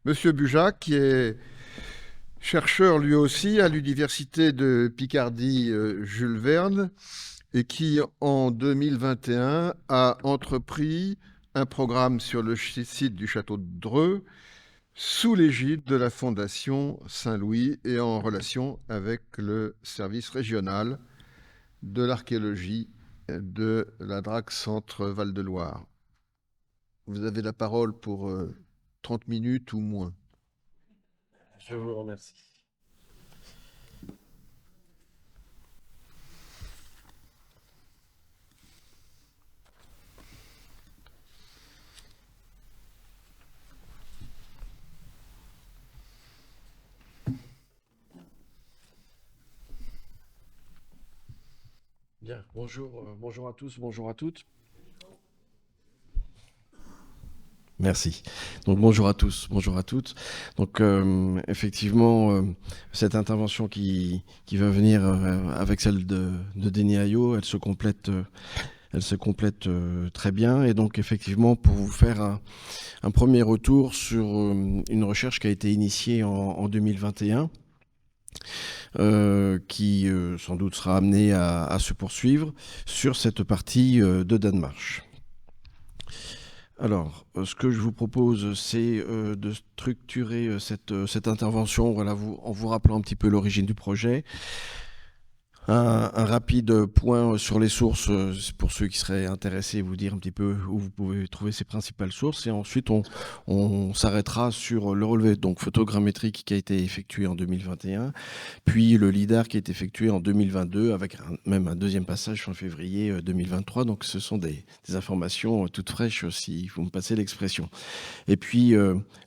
Monsieur Bujac, qui est chercheur lui aussi à l'université de Picardie Jules Verne et qui, en 2021, a entrepris un programme sur le site du château de Dreux sous l'égide de la Fondation Saint-Louis et en relation avec le service régional de l'archéologie de la DRAC Centre Val-de-Loire. Vous avez la parole pour 30 minutes ou moins. Je vous remercie. Bien, bonjour à tous, bonjour à toutes. Merci. Donc bonjour à tous, bonjour à toutes. Donc effectivement, cette intervention qui va venir avec celle de Denis Ayot, elle se complète très bien. Et donc effectivement, pour vous faire un premier retour sur une recherche qui a été initiée en 2021, qui sans doute sera amenée à se poursuivre sur cette partie de Danemark. Alors, ce que je vous propose, c'est de structurer cette intervention en vous rappelant un petit peu l'origine du projet. Un rapide point sur les sources, pour ceux qui seraient intéressés, vous dire un petit peu où vous pouvez trouver ces principales sources. Et ensuite, on s'arrêtera sur le relevé donc photogrammétrique qui a été effectué en 2021, puis le LIDAR qui a été effectué en 2022, avec même un deuxième passage fin février 2023. Donc, ce sont des informations toutes fraîches, si vous me passez l'expression. Et puis,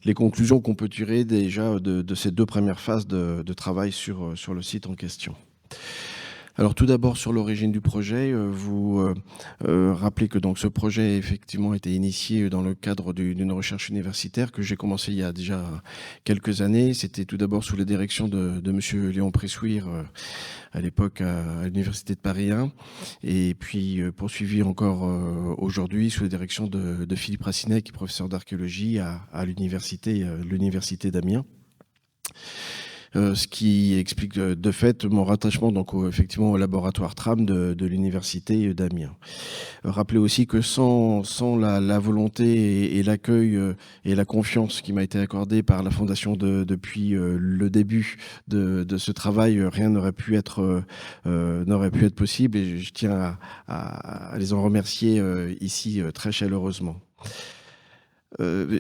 les conclusions qu'on peut tirer déjà de ces deux premières phases de travail sur le site en question. Alors tout d'abord sur l'origine du projet, vous rappelez que donc ce projet effectivement a été initié dans le cadre d'une recherche universitaire que j'ai commencé il y a déjà quelques années. C'était tout d'abord sous la direction de monsieur Léon Pressouire, à l'époque à l'université de Paris 1, et puis poursuivi encore aujourd'hui sous la direction de Philippe Racinet, qui est professeur d'archéologie à l'université d'Amiens. Ce qui explique de fait mon rattachement donc effectivement au laboratoire TRAM de l'université d'Amiens. Rappelez aussi que sans la volonté et l'accueil et la confiance qui m'a été accordée par la Fondation depuis le début de ce travail, rien n'aurait pu être possible, et je tiens à les en remercier ici très chaleureusement.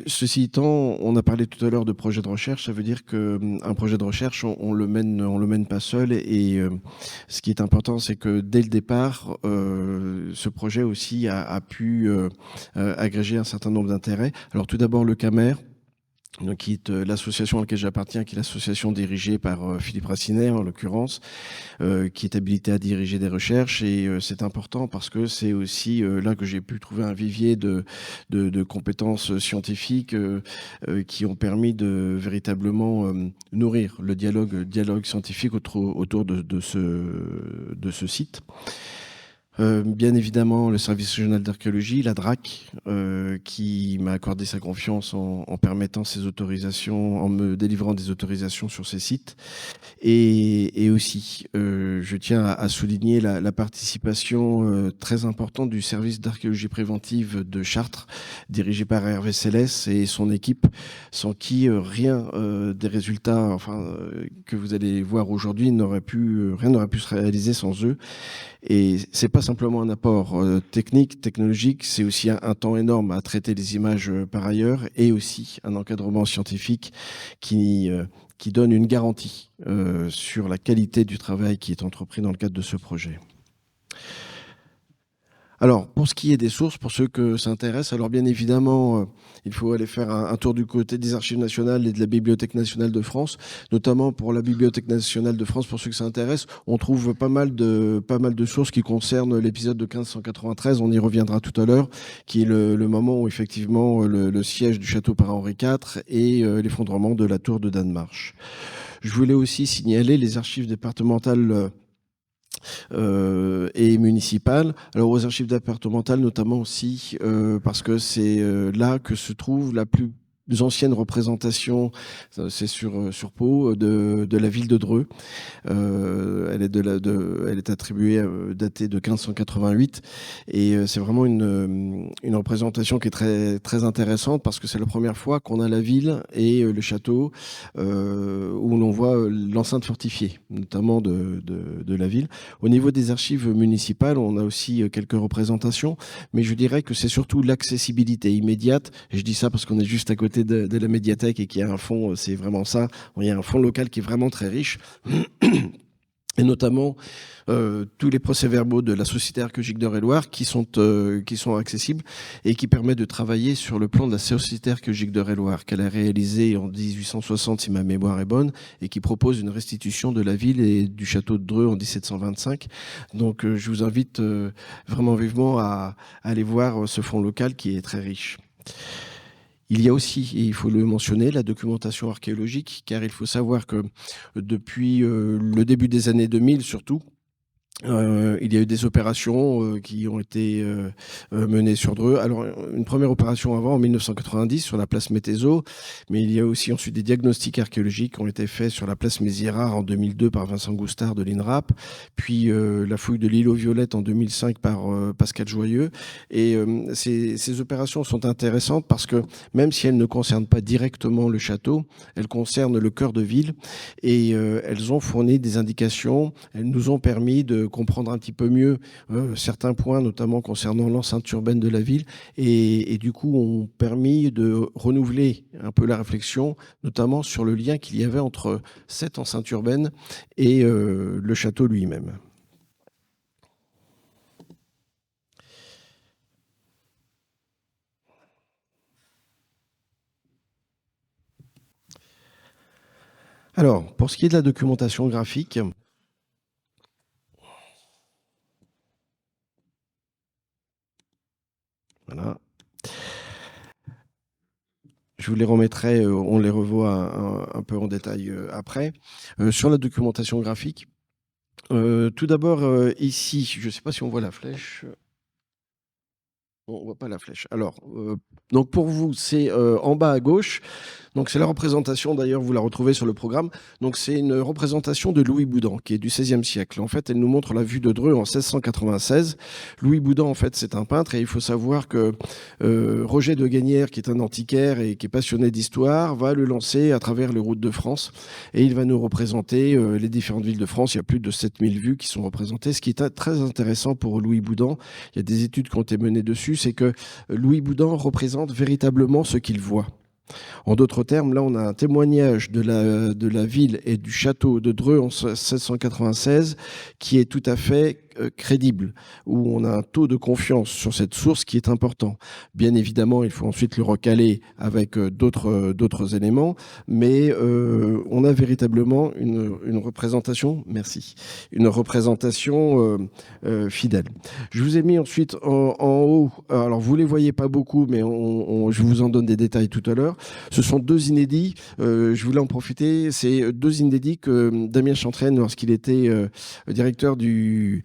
Ceci étant, on a parlé tout à l'heure de projet de recherche. Ça veut dire qu'un projet de recherche, on le mène pas seul. Et ce qui est important, c'est que dès le départ, ce projet aussi a pu agréger un certain nombre d'intérêts. Alors tout d'abord le CAMER, donc, qui est l'association à laquelle j'appartiens, qui est l'association dirigée par Philippe Racinet en l'occurrence, qui est habilité à diriger des recherches. Et c'est important parce que c'est aussi là que j'ai pu trouver un vivier de compétences scientifiques qui ont permis de véritablement nourrir le dialogue scientifique autour de ce site. Bien évidemment, le service régional d'archéologie, la DRAC, qui m'a accordé sa confiance en permettant ces autorisations, en me délivrant des autorisations sur ces sites. Et aussi, je tiens à souligner la participation très importante du service d'archéologie préventive de Chartres, dirigé par Hervé Célès et son équipe, sans qui rien des résultats que vous allez voir aujourd'hui rien n'aurait pu se réaliser sans eux. Et c'est pas simplement un apport technologique, c'est aussi un temps énorme à traiter les images par ailleurs, et aussi un encadrement scientifique qui donne une garantie sur la qualité du travail qui est entrepris dans le cadre de ce projet. Alors, pour ce qui est des sources, pour ceux que ça intéresse, alors bien évidemment, il faut aller faire un tour du côté des Archives nationales et de la Bibliothèque nationale de France, notamment pour la Bibliothèque nationale de France. Pour ceux que ça intéresse, on trouve pas mal de sources qui concernent l'épisode de 1593, on y reviendra tout à l'heure, qui est le moment où effectivement le siège du château par Henri IV et l'effondrement de la tour de Danemark. Je voulais aussi signaler les archives départementales et municipales. Alors aux archives départementales notamment aussi parce que c'est là que se trouve la plus anciennes représentations, c'est sur Pau, de la ville de Dreux. Elle est attribuée, datée de 1588, et c'est vraiment une représentation qui est très, très intéressante parce que c'est la première fois qu'on a la ville et le château où l'on voit l'enceinte fortifiée, notamment de la ville. Au niveau des archives municipales, on a aussi quelques représentations, mais je dirais que c'est surtout l'accessibilité immédiate. Et je dis ça parce qu'on est juste à côté de la médiathèque et qu'il y a un fonds, c'est vraiment ça. Il y a un fonds local qui est vraiment très riche. Et notamment tous les procès-verbaux de la Société archéologique d'Eure-et-Loir qui sont accessibles et qui permettent de travailler sur le plan de la Société archéologique d'Eure-et-Loir qu'elle a réalisé en 1860, si ma mémoire est bonne, et qui propose une restitution de la ville et du château de Dreux en 1725. Donc je vous invite vraiment vivement à aller voir ce fonds local qui est très riche. Il y a aussi, et il faut le mentionner, la documentation archéologique, car il faut savoir que depuis le début des années 2000 surtout, il y a eu des opérations qui ont été menées sur Dreux. Alors, une première opération avant, en 1990, sur la place Métézo, mais il y a aussi ensuite des diagnostics archéologiques qui ont été faits sur la place Mézières en 2002 par Vincent Goustard de l'INRAP, puis la fouille de l'île aux Violettes en 2005 par Pascal Joyeux. Et ces opérations sont intéressantes parce que même si elles ne concernent pas directement le château, elles concernent le cœur de ville et elles ont fourni des indications, elles nous ont permis de comprendre un petit peu mieux certains points, notamment concernant l'enceinte urbaine de la ville, et du coup ont permis de renouveler un peu la réflexion, notamment sur le lien qu'il y avait entre cette enceinte urbaine et le château lui-même. Alors, pour ce qui est de la documentation graphique, voilà. Je vous les remettrai, on les revoit un peu en détail après. Sur la documentation graphique, tout d'abord, ici, je ne sais pas si on voit la flèche. On ne voit pas la flèche. Alors, donc pour vous, c'est en bas à gauche. Donc c'est la représentation, d'ailleurs, vous la retrouvez sur le programme. Donc c'est une représentation de Louis Boudin, qui est du XVIe siècle. En fait, elle nous montre la vue de Dreux en 1696. Louis Boudin, en fait, c'est un peintre, et il faut savoir que Roger de Gagnère, qui est un antiquaire et qui est passionné d'histoire, va le lancer à travers les routes de France, et il va nous représenter les différentes villes de France. Il y a plus de 7000 vues qui sont représentées, ce qui est très intéressant pour Louis Boudin. Il y a des études qui ont été menées dessus, c'est que Louis Boudin représente véritablement ce qu'il voit. En d'autres termes, là, on a un témoignage de la ville et du château de Dreux en 1696 qui est tout à fait crédible, où on a un taux de confiance sur cette source qui est important. Bien évidemment, il faut ensuite le recaler avec d'autres éléments, mais on a véritablement une représentation, merci, une représentation fidèle. Je vous ai mis ensuite en haut, alors vous ne les voyez pas beaucoup, mais je vous en donne des détails tout à l'heure. Ce sont deux inédits, je voulais en profiter, c'est deux inédits que Damien Chantraine, lorsqu'il était directeur du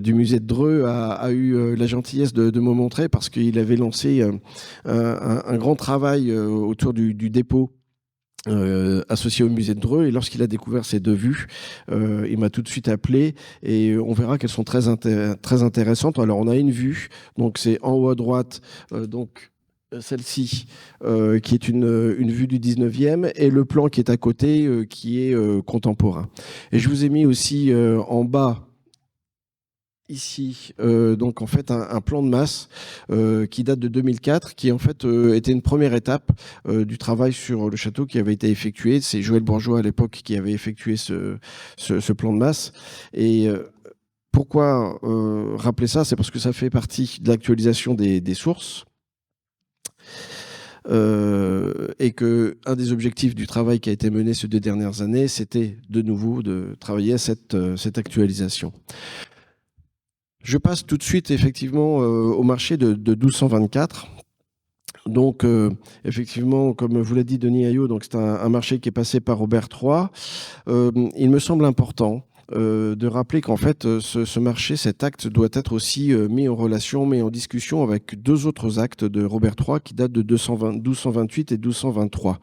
musée de Dreux, a eu la gentillesse de me montrer, parce qu'il avait lancé un grand travail autour du dépôt associé au musée de Dreux, et lorsqu'il a découvert ces deux vues, il m'a tout de suite appelé, et on verra qu'elles sont très intéressantes. Alors on a une vue, donc c'est en haut à droite, donc celle-ci, qui est une vue du 19e, et le plan qui est à côté, qui est contemporain. Et je vous ai mis aussi en bas, ici, donc en fait un plan de masse qui date de 2004, qui en fait était une première étape du travail sur le château qui avait été effectué. C'est Joël Bourgeois à l'époque qui avait effectué ce plan de masse. Et pourquoi rappeler ça? C'est parce que ça fait partie de l'actualisation des sources. Et que un des objectifs du travail qui a été mené ces 2 dernières années, c'était de nouveau de travailler à cette actualisation. Je passe tout de suite effectivement au marché de 1224. Donc effectivement, comme vous l'a dit Denis Ayot, donc c'est un marché qui est passé par Robert III. Il me semble important de rappeler qu'en fait, ce marché, cet acte doit être aussi mis en relation, mis en discussion avec deux autres actes de Robert III qui datent de 1228 et 1223.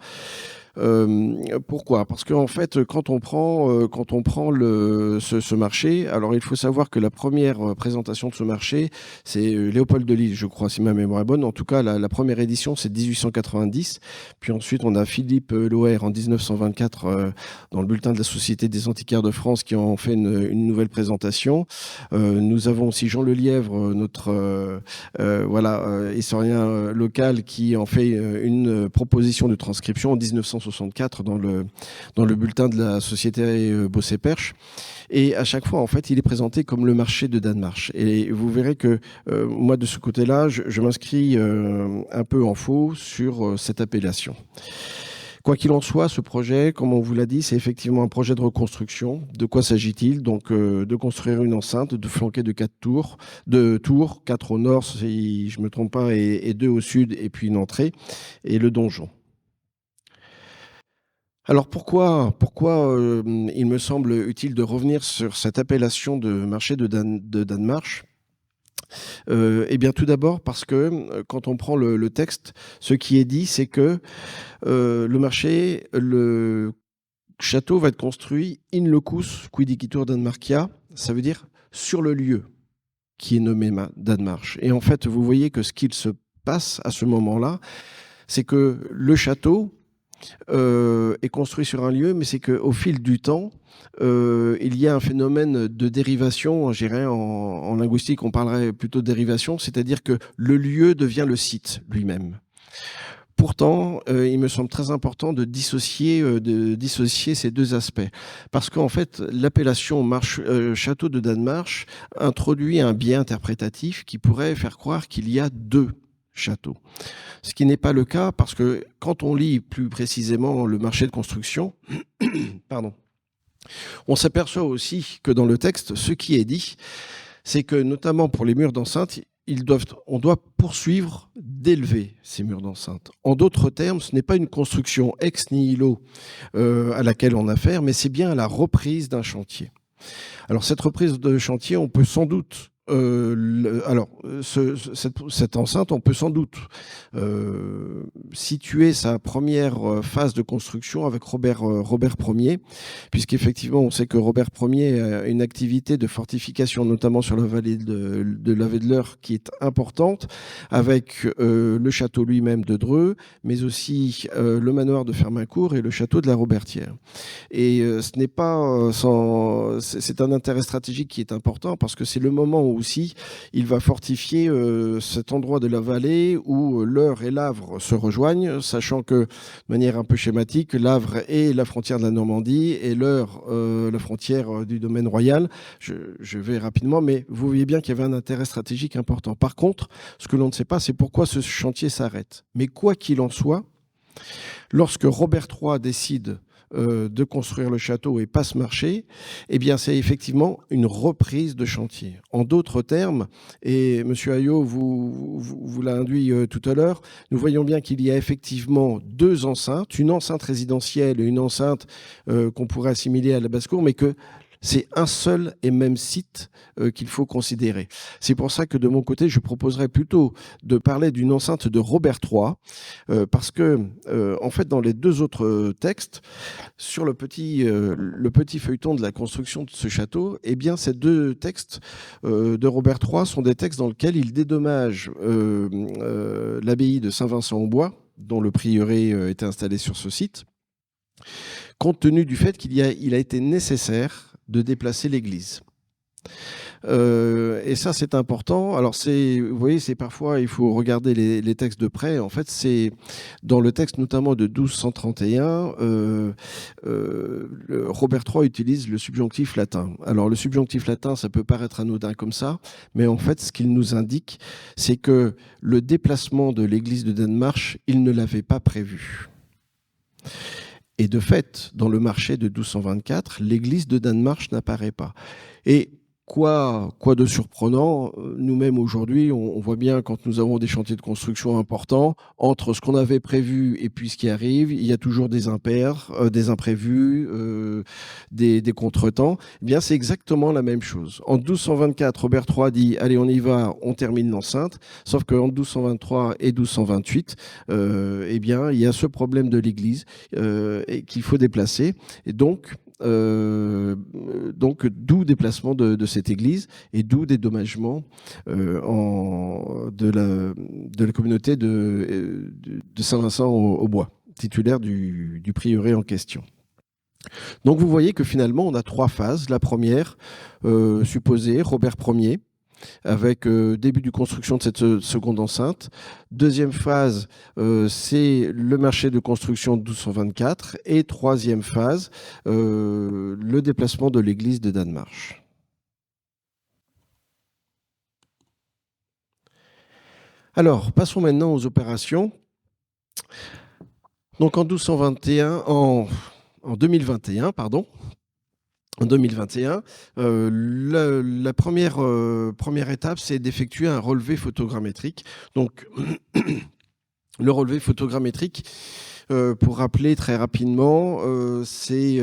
Pourquoi ? Parce qu'en fait, quand on prend ce marché, alors il faut savoir que la première présentation de ce marché, c'est Léopold de Lille, je crois, si ma mémoire est bonne. En tout cas, la première édition, c'est 1890. Puis ensuite, on a Philippe Loher en 1924 dans le bulletin de la Société des antiquaires de France qui en fait une nouvelle présentation. Nous avons aussi Jean Lelièvre, notre historien local, qui en fait une proposition de transcription en 1964 dans le bulletin de la Société Bosset-Perche. Et à chaque fois, en fait, il est présenté comme le marché de Danemark. Et vous verrez que moi, de ce côté-là, je m'inscris un peu en faux sur cette appellation. Quoi qu'il en soit, ce projet, comme on vous l'a dit, c'est effectivement un projet de reconstruction. De quoi s'agit-il ? Donc, de construire une enceinte, de flanquer de 4 tours, 4 au nord, si je ne me trompe pas, et 2 au sud, et puis une entrée, et le donjon. Alors pourquoi il me semble utile de revenir sur cette appellation de marché de Danemark ? Eh bien tout d'abord parce que quand on prend le texte, ce qui est dit, c'est que le château va être construit in locus quidicitur Danmarkia, ça veut dire sur le lieu qui est nommé Danemark. Et en fait, vous voyez que ce qu'il se passe à ce moment-là, c'est que le château est construit sur un lieu, mais c'est qu'au fil du temps, il y a un phénomène de dérivation, je dirais en linguistique, on parlerait plutôt de dérivation, c'est-à-dire que le lieu devient le site lui-même. Pourtant, il me semble très important de dissocier ces deux aspects. Parce qu'en fait, l'appellation château de Danemark introduit un biais interprétatif qui pourrait faire croire qu'il y a deux châteaux. Ce qui n'est pas le cas parce que quand on lit plus précisément le marché de construction, on s'aperçoit aussi que dans le texte, ce qui est dit, c'est que notamment pour les murs d'enceinte, on doit poursuivre d'élever ces murs d'enceinte. En d'autres termes, ce n'est pas une construction ex nihilo à laquelle on a affaire, mais c'est bien la reprise d'un chantier. Alors cette reprise de chantier, on peut sans doute cette enceinte, on peut sans doute situer sa première phase de construction avec Robert Ier, puisqu'effectivement, on sait que Robert Ier a une activité de fortification, notamment sur la vallée de la Védeleur, qui est importante, avec le château lui-même de Dreux, mais aussi le manoir de Fermaincourt et le château de la Robertière. Et ce n'est pas c'est un intérêt stratégique qui est important, parce que c'est le moment où aussi il va fortifier cet endroit de la vallée où l'Eure et l'Avre se rejoignent, sachant que, de manière un peu schématique, l'Avre est la frontière de la Normandie et l'Eure la frontière du domaine royal. Je vais rapidement, mais vous voyez bien qu'il y avait un intérêt stratégique important. Par contre, ce que l'on ne sait pas, c'est pourquoi ce chantier s'arrête. Mais quoi qu'il en soit, lorsque Robert III décide de construire le château et pas ce marché, eh bien c'est effectivement une reprise de chantier. En d'autres termes, et M. Ayot vous l'a induit tout à l'heure, nous voyons bien qu'il y a effectivement deux enceintes, une enceinte résidentielle et une enceinte qu'on pourrait assimiler à la basse-cour, mais que c'est un seul et même site qu'il faut considérer. C'est pour ça que de mon côté, je proposerais plutôt de parler d'une enceinte de Robert III, parce que, en fait, dans les deux autres textes, sur le petit feuilleton de la construction de ce château, eh bien, ces deux textes de Robert III sont des textes dans lesquels il dédommage l'abbaye de Saint-Vincent-au-Bois, dont le prieuré était installé sur ce site, compte tenu du fait qu'il a été nécessaire de déplacer l'église. Et ça, c'est important. Alors, vous voyez, c'est parfois, il faut regarder les textes de près. En fait, c'est dans le texte notamment de 1231, Robert III utilise le subjonctif latin. Alors, le subjonctif latin, ça peut paraître anodin comme ça, mais en fait, ce qu'il nous indique, c'est que le déplacement de l'église de Danemark, il ne l'avait pas prévu. Et de fait, dans le marché de 1224, l'église de Danemark n'apparaît pas. Et Quoi de surprenant? Nous-mêmes aujourd'hui, on voit bien quand nous avons des chantiers de construction importants, entre ce qu'on avait prévu et puis ce qui arrive, il y a toujours des impairs, des imprévus, des contretemps. Eh bien, c'est exactement la même chose. En 1224, Robert III dit allez, on y va, on termine l'enceinte. Sauf qu'en 1223 et 1228, eh bien, il y a ce problème de l'église qu'il faut déplacer. Et donc, d'où déplacement de cette église et d'où dédommagement de la communauté de Saint-Vincent-au-Bois, titulaire du prieuré en question. Donc vous voyez que finalement on a 3 phases. La première, supposée, Robert Ier, avec début de construction de cette seconde enceinte. Deuxième phase, c'est le marché de construction de 1224. Et troisième phase, le déplacement de l'église de Danemark. Alors, passons maintenant aux opérations. Donc en 2021, pardon. En 2021, la première étape, c'est d'effectuer un relevé photogrammétrique. Donc, le relevé photogrammétrique, pour rappeler très rapidement, c'est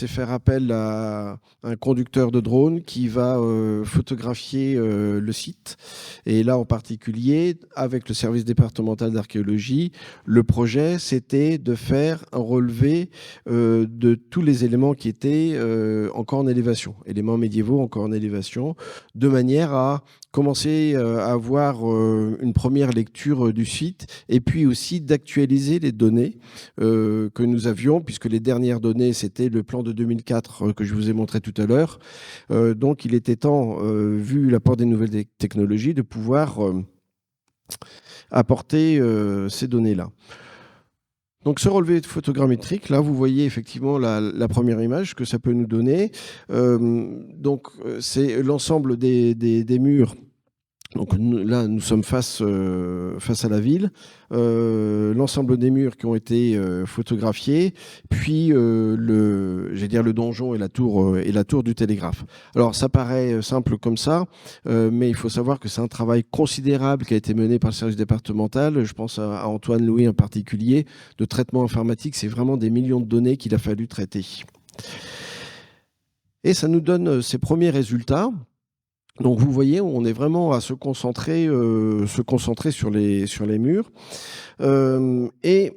faire appel à un conducteur de drone qui va photographier le site. Et là, en particulier, avec le service départemental d'archéologie, le projet, c'était de faire un relevé de tous les éléments qui étaient encore en élévation, éléments médiévaux encore en élévation, de manière à commencer à avoir une première lecture du site et puis aussi d'actualiser les données que nous avions, puisque les dernières données, c'était le plan de 2004 que je vous ai montré tout à l'heure. Donc, il était temps, vu l'apport des nouvelles technologies, de pouvoir apporter ces données-là. Donc, ce relevé photogrammétrique, là, vous voyez effectivement la première image que ça peut nous donner. Donc, c'est l'ensemble des murs. Donc là, nous sommes face à la ville. L'ensemble des murs qui ont été photographiés, puis le donjon et la tour du télégraphe. Alors, ça paraît simple comme ça, mais il faut savoir que c'est un travail considérable qui a été mené par le service départemental. Je pense à Antoine Louis en particulier, de traitement informatique. C'est vraiment des millions de données qu'il a fallu traiter. Et ça nous donne ces premiers résultats. Donc vous voyez, on est vraiment à se concentrer sur les murs. Et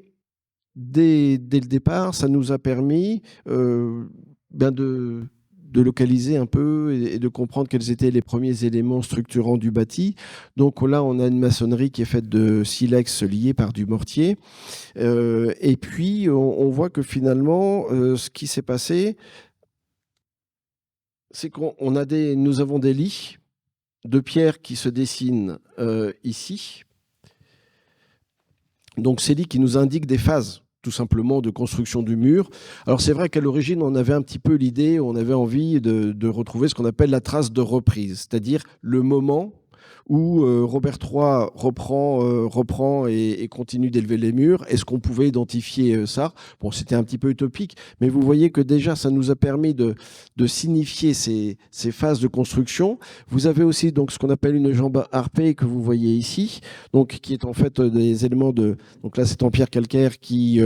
dès le départ, ça nous a permis de localiser un peu et de comprendre quels étaient les premiers éléments structurants du bâti. Donc là, on a une maçonnerie qui est faite de silex lié par du mortier. Et puis, on voit que finalement, ce qui s'est passé, c'est nous avons des lits de pierre qui se dessinent ici. Donc ces lits qui nous indiquent des phases, tout simplement, de construction du mur. Alors c'est vrai qu'à l'origine, on avait un petit peu l'idée, on avait envie de retrouver ce qu'on appelle la trace de reprise, c'est-à-dire le moment où Robert III reprend et continue d'élever les murs. Est-ce qu'on pouvait identifier ça? Bon, c'était un petit peu utopique, mais vous voyez que déjà, ça nous a permis de signifier ces phases de construction. Vous avez aussi donc ce qu'on appelle une jambe harpée que vous voyez ici, donc qui est en fait des éléments de... Donc là, c'est en pierre calcaire qui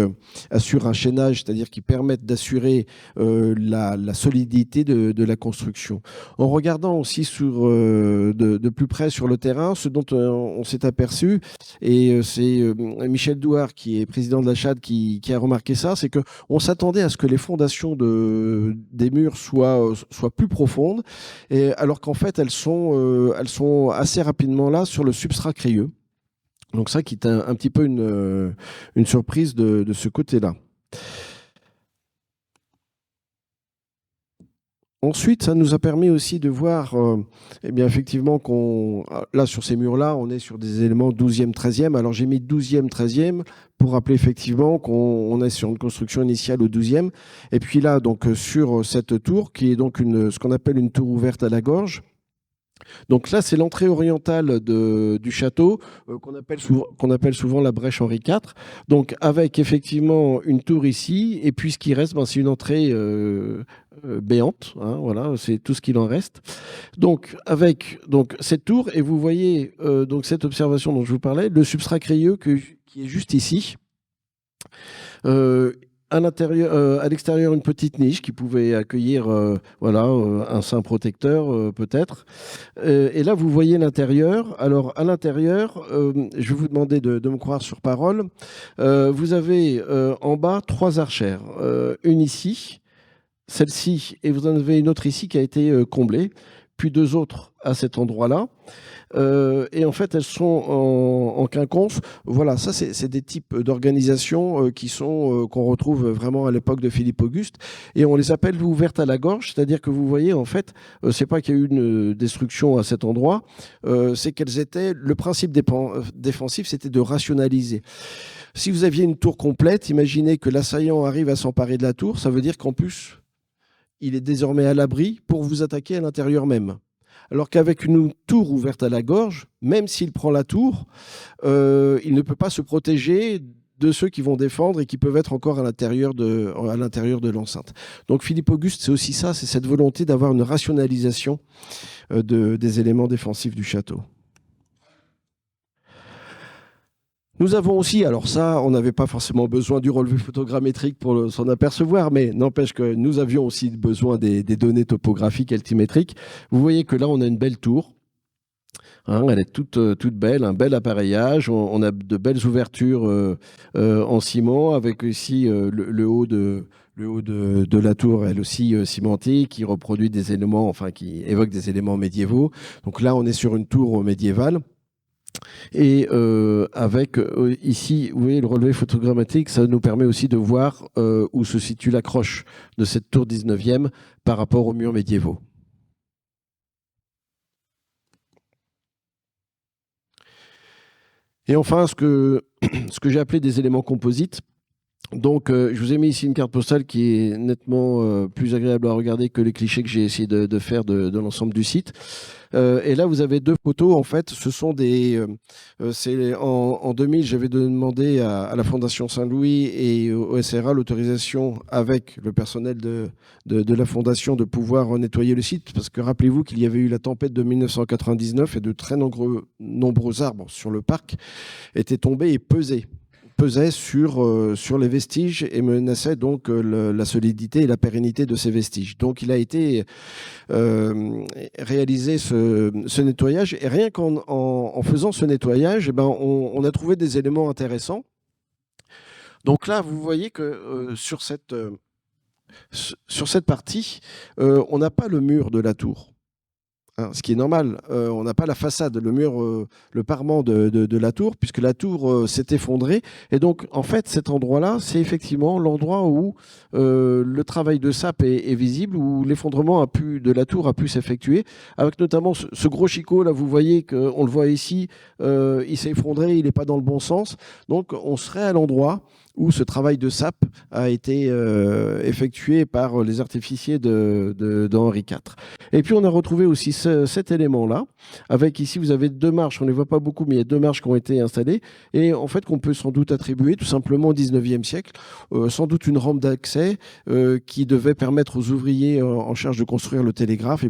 assure un chaînage, c'est-à-dire qui permettent d'assurer la solidité de la construction. En regardant aussi de plus près sur le terrain, ce dont on s'est aperçu, et c'est Michel Douard, qui est président de la Chade, qui a remarqué ça, c'est qu'on s'attendait à ce que les fondations des murs soient plus profondes, alors qu'en fait, elles sont assez rapidement là sur le substrat crayeux. Donc ça qui est un petit peu une surprise de ce côté-là. Ensuite, ça nous a permis aussi de voir, effectivement, là, sur ces murs-là, on est sur des éléments 12e, 13e. Alors, j'ai mis 12e, 13e pour rappeler effectivement qu'on est sur une construction initiale au 12e. Et puis là, donc, sur cette tour, qui est donc ce qu'on appelle une tour ouverte à la gorge, Donc là, c'est l'entrée orientale du château, qu'on appelle souvent la brèche Henri IV. Donc avec effectivement une tour ici, et puis ce qui reste, ben, c'est une entrée béante. Hein, voilà, c'est tout ce qu'il en reste. Donc avec cette tour, et vous voyez donc cette observation dont je vous parlais, le substrat crayeux qui est juste ici. Euh, à l'extérieur, une petite niche qui pouvait accueillir un sein protecteur, peut-être. Et là, vous voyez l'intérieur. Alors, à l'intérieur, je vais vous demander de me croire sur parole. Vous avez en bas 3 archères. Une ici, celle-ci, et vous en avez une autre ici qui a été comblée, puis 2 autres à cet endroit-là. Et en fait, elles sont en quinconce. Voilà, ça, c'est des types d'organisations qu'on retrouve vraiment à l'époque de Philippe Auguste. Et on les appelle ouvertes à la gorge, c'est-à-dire que vous voyez, en fait, c'est pas qu'il y a eu une destruction à cet endroit, c'est qu'elles étaient. Le principe défensif, c'était de rationaliser. Si vous aviez une tour complète, imaginez que l'assaillant arrive à s'emparer de la tour, ça veut dire qu'en plus, il est désormais à l'abri pour vous attaquer à l'intérieur même. Alors qu'avec une tour ouverte à la gorge, même s'il prend la tour, il ne peut pas se protéger de ceux qui vont défendre et qui peuvent être encore à l'intérieur de l'enceinte. Donc Philippe Auguste, c'est aussi ça, c'est cette volonté d'avoir une rationalisation des éléments défensifs du château. Nous avons aussi, alors ça, on n'avait pas forcément besoin du relevé photogrammétrique pour s'en apercevoir, mais n'empêche que nous avions aussi besoin des données topographiques altimétriques. Vous voyez que là, on a une belle tour. Hein, elle est toute belle, un bel appareillage. On a de belles ouvertures en ciment, avec ici le haut de la tour, elle aussi cimentée, qui reproduit des éléments, enfin qui évoque des éléments médiévaux. Donc là, on est sur une tour médiévale. Et avec ici, vous voyez, le relevé photogrammétrique, ça nous permet aussi de voir où se situe l'accroche de cette tour 19e par rapport aux murs médiévaux. Et enfin, ce que j'ai appelé des éléments composites. Donc, je vous ai mis ici une carte postale qui est nettement plus agréable à regarder que les clichés que j'ai essayé de faire de l'ensemble du site. Et là, vous avez 2 photos. En fait, ce sont des. En 2000, j'avais demandé à la Fondation Saint-Louis et au SRA l'autorisation, avec le personnel de la Fondation, de pouvoir nettoyer le site. Parce que rappelez-vous qu'il y avait eu la tempête de 1999 et de très nombreux arbres sur le parc étaient tombés et pesait sur les vestiges et menaçait donc la solidité et la pérennité de ces vestiges. Donc il a été réalisé ce nettoyage, et rien qu'en faisant ce nettoyage, eh ben, on a trouvé des éléments intéressants. Donc là, vous voyez que sur cette partie, on n'a pas le mur de la tour. Hein, ce qui est normal, on n'a pas la façade, le mur, le parement de la tour, puisque la tour s'est effondrée. Et donc, en fait, cet endroit-là, c'est effectivement l'endroit où le travail de sape est visible, où l'effondrement de la tour a pu s'effectuer, avec notamment ce gros chicot, là, vous voyez qu'on le voit ici, il s'est effondré, il n'est pas dans le bon sens. Donc, on serait à l'endroit où ce travail de sape a été effectué par les artificiers d'Henri IV. Et puis on a retrouvé aussi cet élément-là, avec ici vous avez 2 marches, on ne les voit pas beaucoup, mais il y a 2 marches qui ont été installées, et en fait qu'on peut sans doute attribuer tout simplement au 19e siècle, sans doute une rampe d'accès qui devait permettre aux ouvriers en charge de construire le télégraphe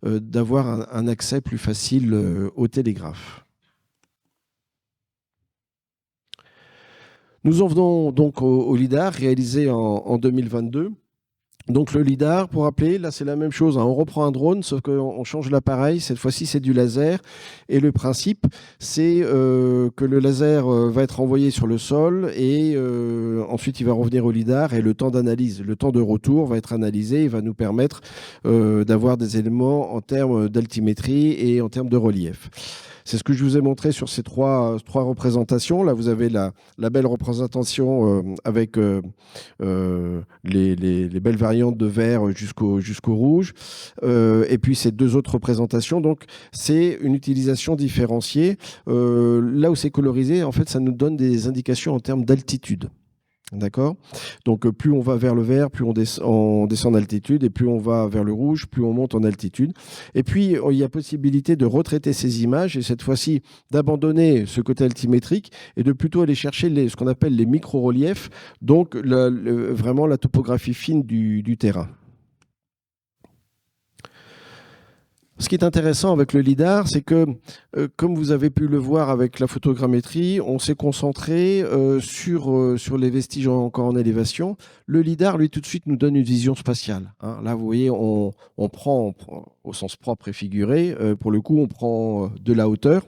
d'avoir un accès plus facile au télégraphe. Nous en venons donc au LIDAR réalisé en 2022. Donc le LIDAR, pour rappeler, là c'est la même chose. Hein. On reprend un drone, sauf qu'on change l'appareil. Cette fois-ci, c'est du laser. Et le principe, c'est que le laser va être envoyé sur le sol et ensuite il va revenir au LIDAR. Et le temps d'analyse, le temps de retour va être analysé et va nous permettre d'avoir des éléments en termes d'altimétrie et en termes de relief. C'est ce que je vous ai montré sur ces trois représentations. Là, vous avez la belle représentation avec les belles variantes de vert jusqu'au rouge. Et puis, ces 2 autres représentations. Donc, c'est une utilisation différenciée. Là où c'est colorisé, en fait, ça nous donne des indications en termes d'altitude. D'accord? Donc, plus on va vers le vert, plus on descend en altitude, et plus on va vers le rouge, plus on monte en altitude. Et puis, il y a possibilité de retraiter ces images, et cette fois-ci, d'abandonner ce côté altimétrique et de plutôt aller chercher ce qu'on appelle les micro-reliefs, donc vraiment la topographie fine du terrain. Ce qui est intéressant avec le LIDAR, c'est que, comme vous avez pu le voir avec la photogrammétrie, on s'est concentré sur les vestiges encore en élévation. Le LIDAR, lui, tout de suite, nous donne une vision spatiale. Hein. Là, vous voyez, on prend au sens propre et figuré, pour le coup, on prend de la hauteur.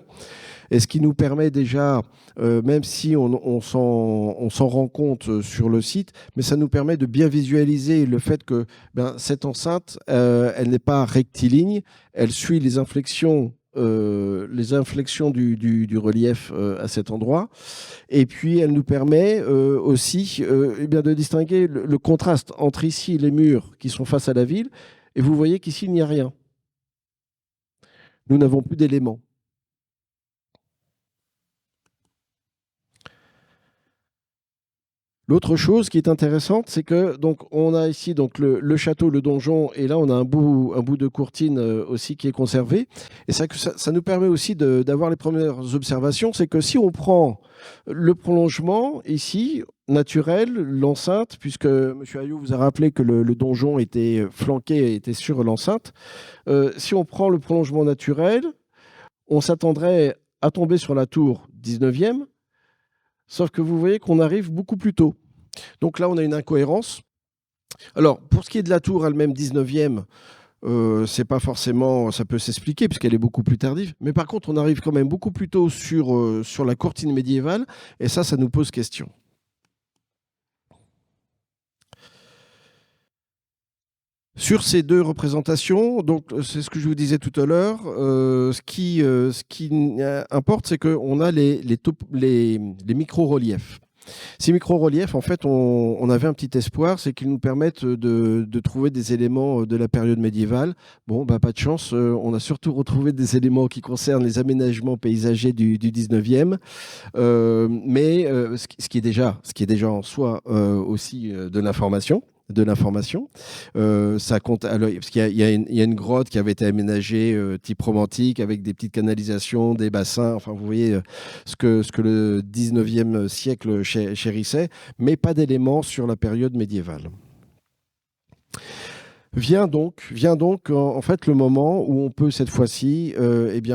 Et ce qui nous permet déjà, même si on s'en rend compte sur le site, mais ça nous permet de bien visualiser le fait que cette enceinte, elle n'est pas rectiligne, elle suit les inflexions du relief à cet endroit. Et puis, elle nous permet aussi de distinguer le contraste entre ici les murs qui sont face à la ville, et vous voyez qu'ici, il n'y a rien. Nous n'avons plus d'éléments. L'autre chose qui est intéressante, c'est que donc on a ici donc le château, le donjon, et là on a un bout de courtine aussi qui est conservé. Et ça nous permet aussi d'avoir les premières observations. C'est que si on prend le prolongement ici naturel, l'enceinte, puisque M. Ayou vous a rappelé que le donjon était flanqué, était sur l'enceinte, si on prend le prolongement naturel, on s'attendrait à tomber sur la tour 19e. Sauf que vous voyez qu'on arrive beaucoup plus tôt. Donc là, on a une incohérence. Alors, pour ce qui est de la tour elle-même 19e, c'est pas forcément, ça peut s'expliquer puisqu'elle est beaucoup plus tardive. Mais par contre, on arrive quand même beaucoup plus tôt sur la courtine médiévale. Et ça nous pose question. Sur ces deux représentations, donc c'est ce que je vous disais tout à l'heure, ce qui importe, c'est qu'on a les micro-reliefs. Ces micro-reliefs, en fait, on avait un petit espoir, c'est qu'ils nous permettent de trouver des éléments de la période médiévale. Bon, pas de chance, on a surtout retrouvé des éléments qui concernent les aménagements paysagers du 19e, mais ce qui est déjà en soi aussi de l'information. Ça compte, parce qu'il y a une grotte qui avait été aménagée type romantique avec des petites canalisations, des bassins. Enfin, vous voyez ce que le 19e siècle chérissait, mais pas d'éléments sur la période médiévale. Vient donc en fait le moment où on peut cette fois-ci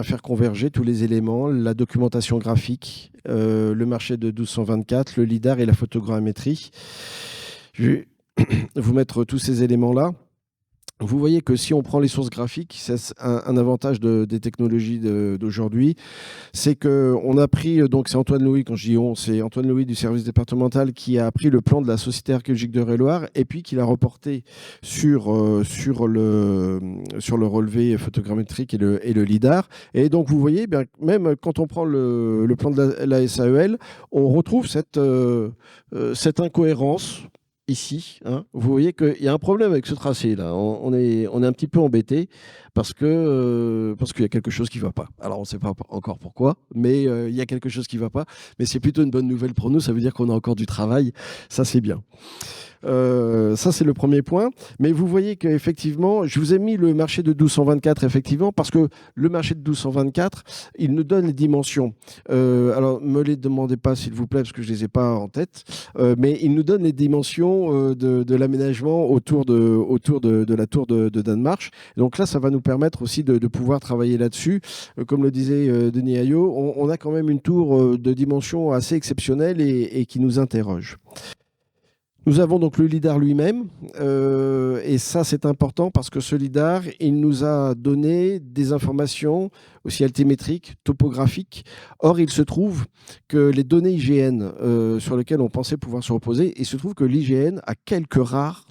faire converger tous les éléments, la documentation graphique, le marché de 1224, le LIDAR et la photogrammétrie. Je vais vous mettre tous ces éléments-là. Vous voyez que si on prend les sources graphiques, c'est un avantage des technologies d'aujourd'hui, c'est qu'on a pris, donc c'est Antoine Louis, quand je dis on, c'est Antoine Louis du service départemental qui a pris le plan de la Société archéologique de Eure-et-Loir et puis qui l'a reporté sur le relevé photogrammétrique et le LIDAR. Et donc vous voyez, même quand on prend le plan de la SAEL, on retrouve cette incohérence. Ici, hein, vous voyez qu'il y a un problème avec ce tracé-là. On est un petit peu embêté parce qu'il y a quelque chose qui ne va pas. Alors, on ne sait pas encore pourquoi, mais il y a quelque chose qui ne va pas. Mais c'est plutôt une bonne nouvelle pour nous. Ça veut dire qu'on a encore du travail. Ça, c'est bien. Ça, c'est le premier point. Mais vous voyez qu'effectivement, je vous ai mis le marché de 1224, effectivement, parce que le marché de 1224, il nous donne les dimensions. Alors, ne me les demandez pas, s'il vous plaît, parce que je ne les ai pas en tête, mais il nous donne les dimensions de l'aménagement autour de la tour de Danemark. Donc là, ça va nous permettre aussi de pouvoir travailler là-dessus. Comme le disait Denis Ayot, on a quand même une tour de dimension assez exceptionnelle et qui nous interroge. Nous avons donc le LIDAR lui-même, et ça c'est important parce que ce LIDAR, il nous a donné des informations aussi altimétriques, topographiques. Or, il se trouve que les données IGN sur lesquelles on pensait pouvoir se reposer, il se trouve que l'IGN a quelques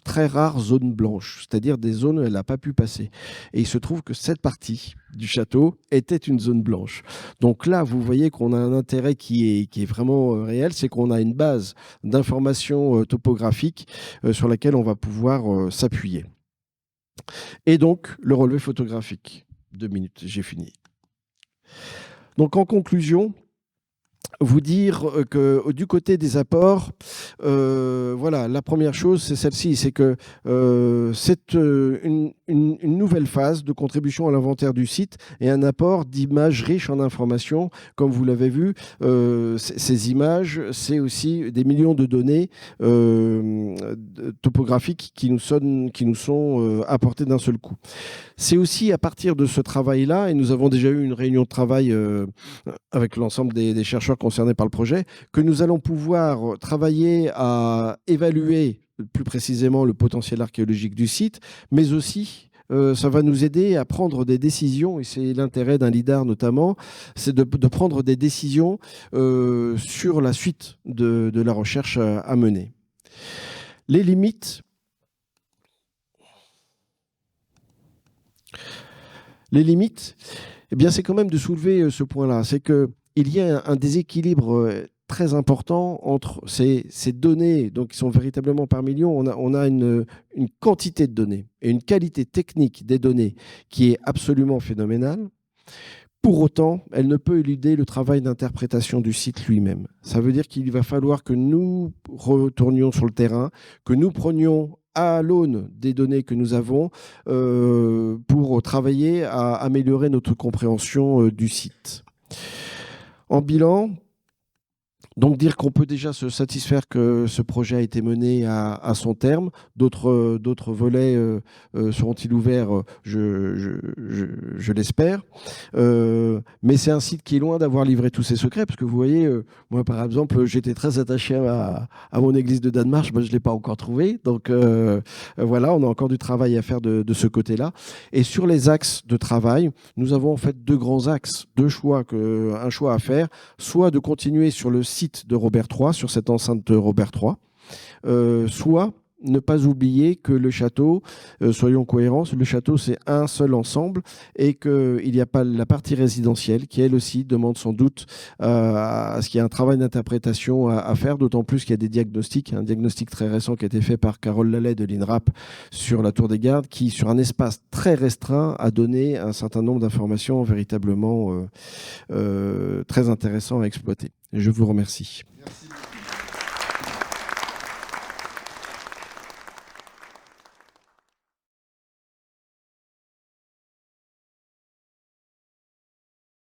très rares zones blanches, c'est-à-dire des zones où elle n'a pas pu passer. Et il se trouve que cette partie du château était une zone blanche. Donc là, vous voyez qu'on a un intérêt qui est vraiment réel, c'est qu'on a une base d'informations topographiques sur laquelle on va pouvoir s'appuyer. Et donc, le relevé photographique. 2 minutes, j'ai fini. Donc, en conclusion, vous dire que du côté des apports, voilà, la première chose, c'est celle-ci, c'est que c'est une nouvelle phase de contribution à l'inventaire du site et un apport d'images riches en informations. Comme vous l'avez vu, ces images, c'est aussi des millions de données topographiques qui nous sont apportées d'un seul coup. C'est aussi à partir de ce travail-là, et nous avons déjà eu une réunion de travail avec l'ensemble des chercheurs concernés par le projet, que nous allons pouvoir travailler à évaluer plus précisément le potentiel archéologique du site, mais aussi ça va nous aider à prendre des décisions, et c'est l'intérêt d'un LIDAR notamment, c'est de prendre des décisions sur la suite de la recherche à mener. Les limites. Les limites, eh bien, c'est quand même de soulever ce point-là. C'est qu'il y a un déséquilibre très important entre ces données, donc qui sont véritablement par millions. On a une quantité de données et une qualité technique des données qui est absolument phénoménale. Pour autant, elle ne peut éluder le travail d'interprétation du site lui-même. Ça veut dire qu'il va falloir que nous retournions sur le terrain, que nous prenions à l'aune des données que nous avons pour travailler à améliorer notre compréhension du site. En bilan, donc dire qu'on peut déjà se satisfaire que ce projet a été mené à son terme. D'autres volets seront-ils ouverts, je l'espère. Mais c'est un site qui est loin d'avoir livré tous ses secrets, parce que vous voyez, moi par exemple, j'étais très attaché à mon église de Danemark, je ne l'ai pas encore trouvée. Donc voilà, on a encore du travail à faire de ce côté-là. Et sur les axes de travail, nous avons en fait deux grands axes, un choix à faire, soit de continuer sur le site de Robert III, sur cette enceinte de Robert III, soit ne pas oublier que le château, soyons cohérents, le château c'est un seul ensemble et qu'il n'y a pas la partie résidentielle qui elle aussi demande sans doute à ce qu'il y ait un travail d'interprétation à faire, d'autant plus qu'il y a des diagnostics, un diagnostic très récent qui a été fait par Carole Lallet de l'INRAP sur la Tour des Gardes qui, sur un espace très restreint, a donné un certain nombre d'informations véritablement très intéressantes à exploiter. Je vous remercie. Merci.